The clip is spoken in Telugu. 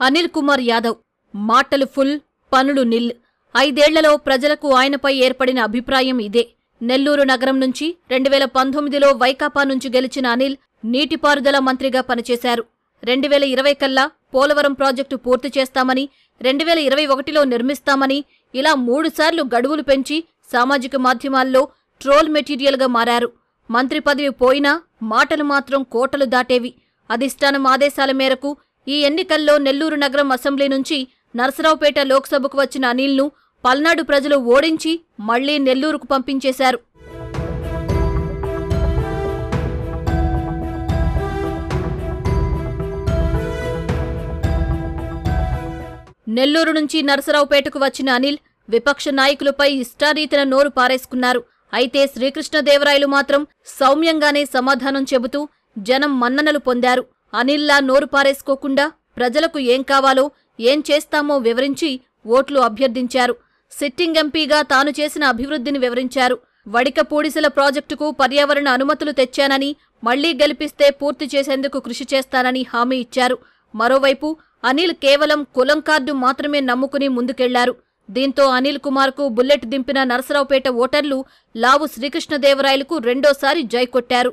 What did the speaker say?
అనిల్ కుమార్ యాదవ్. మాటలు ఫుల్, పనులు నిల్. 5 ఏళ్లలో ప్రజలకు ఆయనపై ఏర్పడిన అభిప్రాయం ఇదే. నెల్లూరు నగరం నుంచి 2019లో వైకాపా నుంచి గెలిచిన అనిల్ నీటిపారుదల మంత్రిగా పనిచేశారు. 2020 కల్లా పోలవరం ప్రాజెక్టు పూర్తి చేస్తామని, 2021లో నిర్మిస్తామని ఇలా 3 సార్లు గడువులు పెంచి సామాజిక మాధ్యమాల్లో ట్రోల్ మెటీరియల్గా మారారు. మంత్రి పదవి పోయినా మాటలు మాత్రం కోటలు దాటేవి. అధిష్టానం ఆదేశాల మేరకు ఈ ఎన్నికల్లో నెల్లూరు నగరం అసెంబ్లీ నుంచి నరసరావుపేట లోక్సభకు వచ్చిన అనిల్ను పల్నాడు ప్రజలు ఓడించి మళ్లీ నెల్లూరుకు పంపించేశారు. నెల్లూరు నుంచి నరసరావుపేటకు వచ్చిన అనిల్ విపక్ష నాయకులపై ఇష్టారీతిన నోరు పారేసుకున్నారు. అయితే శ్రీకృష్ణదేవరాయలు మాత్రం సౌమ్యంగానే సమాధానం చెబుతూ జనం మన్ననలు పొందారు. అనిల్లా నోరు పారేసుకోకుండా ప్రజలకు ఏం కావాలో, ఏం చేస్తామో వివరించి ఓట్లు అభ్యర్థించారు. సిట్టింగ్ ఎంపీగా తాను చేసిన అభివృద్ధిని వివరించారు. వడికపూడిసెల ప్రాజెక్టుకు పర్యావరణ అనుమతులు తెచ్చానని, మళ్లీ గెలిపిస్తే పూర్తి చేసేందుకు కృషి చేస్తానని హామీ ఇచ్చారు. మరోవైపు అనిల్ కేవలం కులం కార్డు మాత్రమే నమ్ముకుని ముందుకెళ్లారు. దీంతో అనిల్ కుమార్కు బుల్లెట్ దింపిన నరసరావుపేట ఓటర్లు లావు శ్రీకృష్ణదేవరాయలకు రెండోసారి జై కొట్టారు.